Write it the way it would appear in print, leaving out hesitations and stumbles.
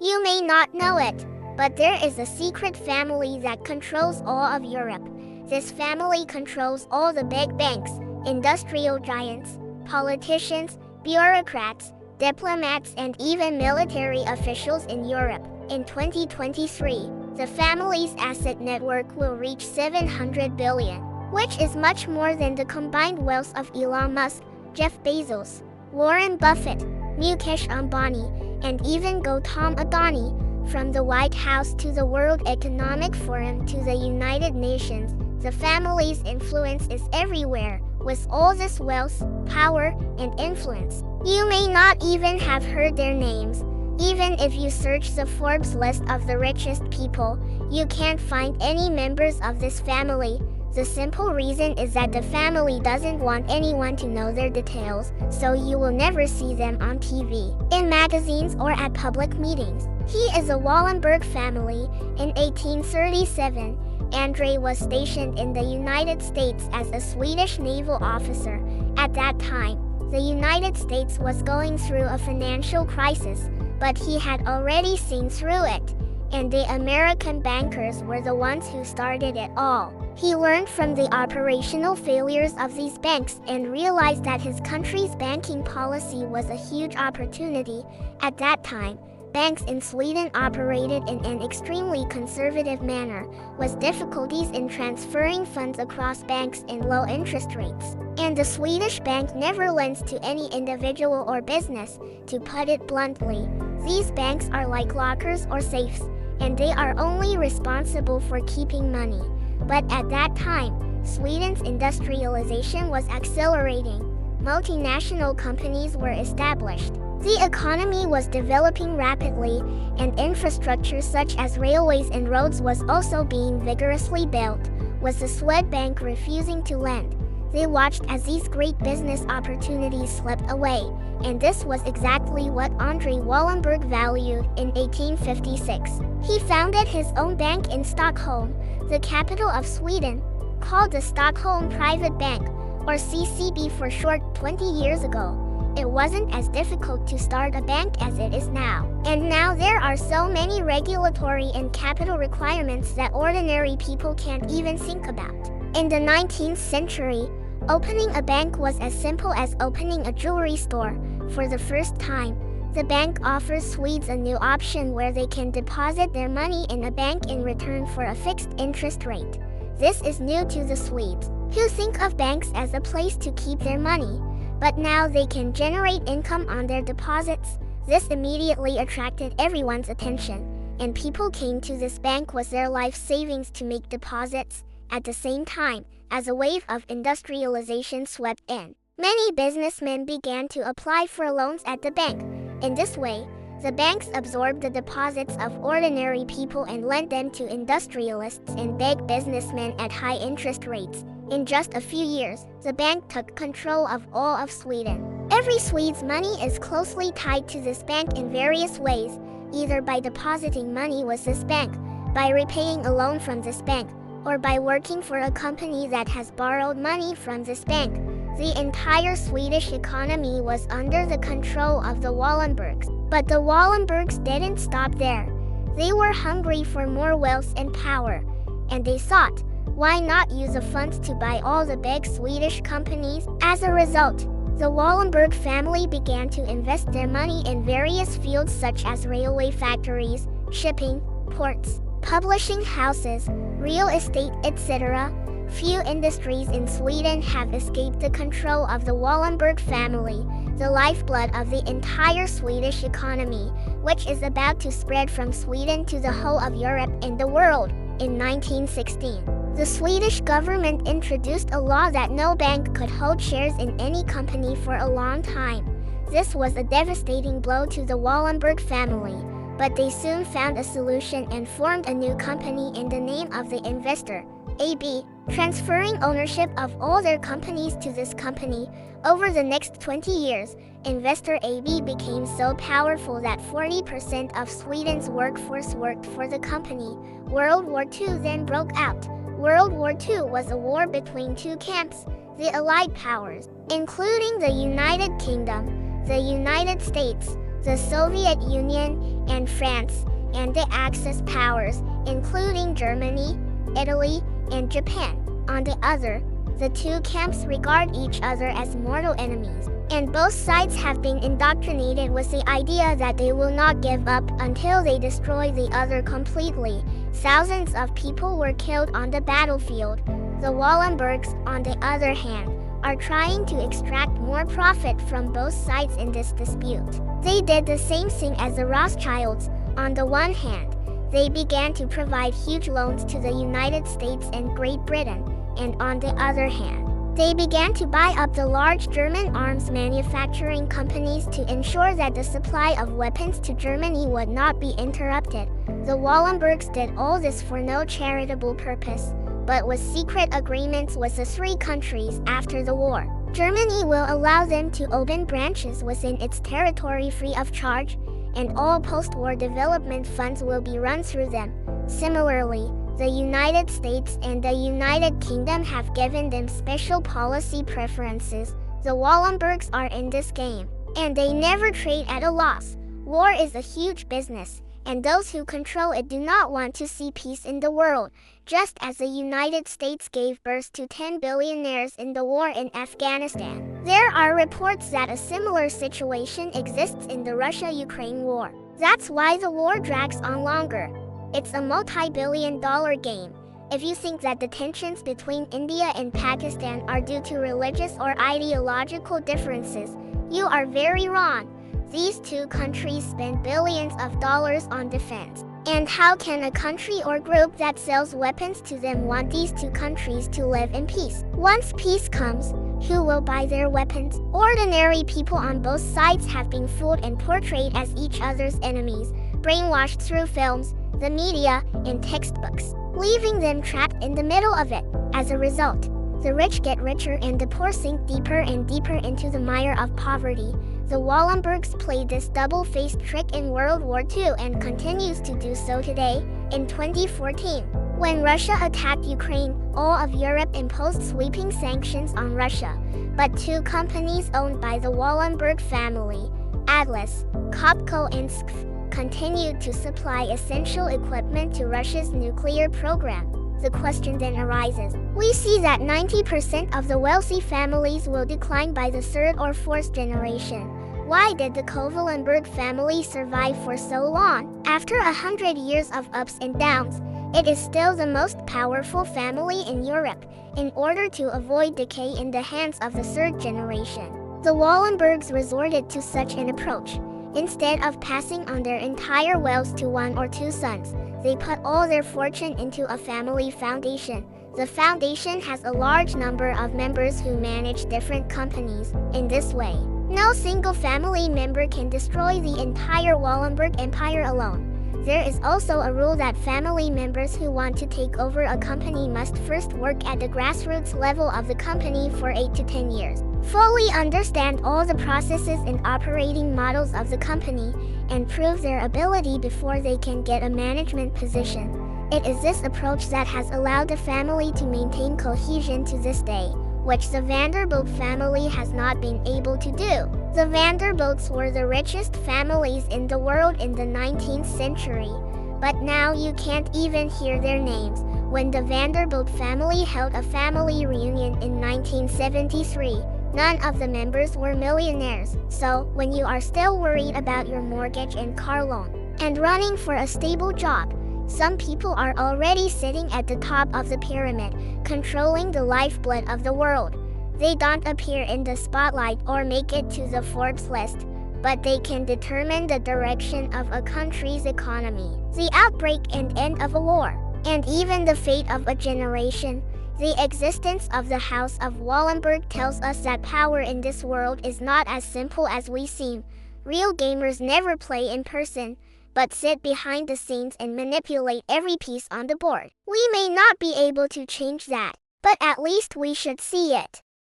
You may not know it, but there is a secret family that controls all of Europe. This family controls all the big banks, industrial giants, politicians, bureaucrats, diplomats, and even military officials in Europe. In 2023, the family's asset network will reach 700 billion, which is much more than the combined wealth of Elon Musk, Jeff Bezos, Warren Buffett, Mukesh Ambani, and even Gautam Adani. From the White House to the World Economic Forum to the United Nations, the family's influence is everywhere. With all this wealth, power, and influence, you may not even have heard their names. Even if you search the Forbes list of the richest people, you can't find any members of this family. The simple reason is that the family doesn't want anyone to know their details, so you will never see them on TV, in magazines, or at public meetings. He is a Wallenberg family. In 1837, Andrei was stationed in the United States as a Swedish naval officer. At that time, the United States was going through a financial crisis, but he had already seen through it, and the American bankers were the ones who started it all. He learned from the operational failures of these banks and realized that his country's banking policy was a huge opportunity. At that time, banks in Sweden operated in an extremely conservative manner, with difficulties in transferring funds across banks and low interest rates. And the Swedish bank never lends to any individual or business, to put it bluntly. These banks are like lockers or safes, and they are only responsible for keeping money. But at that time, Sweden's industrialization was accelerating. Multinational companies were established. The economy was developing rapidly, and infrastructure such as railways and roads was also being vigorously built. With the Swedbank refusing to lend, they watched as these great business opportunities slipped away, and this was exactly what Andrei Wallenberg valued in 1856. He founded his own bank in Stockholm, the capital of Sweden, called the Stockholm Private Bank, or CCB for short. 20 years ago, it wasn't as difficult to start a bank as it is now. And now there are so many regulatory and capital requirements that ordinary people can't even think about. In the 19th century, opening a bank was as simple as opening a jewelry store. For the first time, the bank offers Swedes a new option where they can deposit their money in a bank in return for a fixed interest rate. This is new to the Swedes, who think of banks as a place to keep their money. But now they can generate income on their deposits. This immediately attracted everyone's attention, and people came to this bank with their life savings to make deposits. At the same time, as a wave of industrialization swept in, many businessmen began to apply for loans at the bank. In this way, the banks absorbed the deposits of ordinary people and lent them to industrialists and big businessmen at high interest rates. In just a few years, the bank took control of all of Sweden. Every Swede's money is closely tied to this bank in various ways, either by depositing money with this bank, by repaying a loan from this bank, or by working for a company that has borrowed money from this bank. The entire Swedish economy was under the control of the Wallenbergs. But the Wallenbergs didn't stop there. They were hungry for more wealth and power, and they thought, why not use the funds to buy all the big Swedish companies? As a result, the Wallenberg family began to invest their money in various fields such as railway factories, shipping, ports, publishing houses, real estate, etc. Few industries in Sweden have escaped the control of the Wallenberg family, the lifeblood of the entire Swedish economy, which is about to spread from Sweden to the whole of Europe and the world. In 1916, the Swedish government introduced a law that no bank could hold shares in any company for a long time. This was a devastating blow to the Wallenberg family, but they soon found a solution and formed a new company in the name of the investor, AB, transferring ownership of all their companies to this company. Over the next 20 years, Investor AB became so powerful that 40% of Sweden's workforce worked for the company. World War II then broke out. World War II was a war between two camps, the Allied powers, including the United Kingdom, the United States, the Soviet Union, and France, and the Axis powers, including Germany, Italy, and Japan, on the other. The two camps regard each other as mortal enemies, and both sides have been indoctrinated with the idea that they will not give up until they destroy the other completely. Thousands of people were killed on the battlefield. The Wallenbergs, on the other hand, are trying to extract more profit from both sides in this dispute. They did the same thing as the Rothschilds. On the one hand, they began to provide huge loans to the United States and Great Britain, and on the other hand, they began to buy up the large German arms manufacturing companies to ensure that the supply of weapons to Germany would not be interrupted. The Wallenbergs did all this for no charitable purpose, but with secret agreements with the three countries after the war. Germany will allow them to open branches within its territory free of charge, and all post-war development funds will be run through them. Similarly, the United States and the United Kingdom have given them special policy preferences. The Wallenbergs are in this game, and they never trade at a loss. War is a huge business, and those who control it do not want to see peace in the world, just as the United States gave birth to 10 billionaires in the war in Afghanistan. There are reports that a similar situation exists in the Russia-Ukraine war. That's why the war drags on longer. It's a multi-billion-dollar game. If you think that the tensions between India and Pakistan are due to religious or ideological differences, you are very wrong. These two countries spend billions of dollars on defense. And how can a country or group that sells weapons to them want these two countries to live in peace? Once peace comes, who will buy their weapons? Ordinary people on both sides have been fooled and portrayed as each other's enemies, brainwashed through films, the media, and textbooks, leaving them trapped in the middle of it. As a result, the rich get richer and the poor sink deeper and deeper into the mire of poverty. The Wallenbergs played this double-faced trick in World War II and continues to do so today. In 2014, when Russia attacked Ukraine, all of Europe imposed sweeping sanctions on Russia. But two companies owned by the Wallenberg family, Atlas, Copco and SKF, continued to supply essential equipment to Russia's nuclear program. The question then arises. We see that 90% of the wealthy families will decline by the third or fourth generation. Why did the Wallenberg family survive for so long? After 100 years of ups and downs, it is still the most powerful family in Europe. In order to avoid decay in the hands of the third generation, the Wallenbergs resorted to such an approach. Instead of passing on their entire wealth to one or two sons, they put all their fortune into a family foundation. The foundation has a large number of members who manage different companies. In this way, no single family member can destroy the entire Wallenberg empire alone. There is also a rule that family members who want to take over a company must first work at the grassroots level of the company for 8 to 10 years, fully understand all the processes and operating models of the company, and prove their ability before they can get a management position. It is this approach that has allowed the family to maintain cohesion to this day, which the Vanderbilt family has not been able to do. The Vanderbilts were the richest families in the world in the 19th century, but now you can't even hear their names. When the Vanderbilt family held a family reunion in 1973, none of the members were millionaires. So, when you are still worried about your mortgage and car loan, and running for a stable job, some people are already sitting at the top of the pyramid, controlling the lifeblood of the world. They don't appear in the spotlight or make it to the Forbes list, but they can determine the direction of a country's economy, the outbreak and end of a war, and even the fate of a generation. The existence of the House of Wallenberg tells us that power in this world is not as simple as we seem. Real gamers never play in person, but sit behind the scenes and manipulate every piece on the board. We may not be able to change that, but at least we should see it.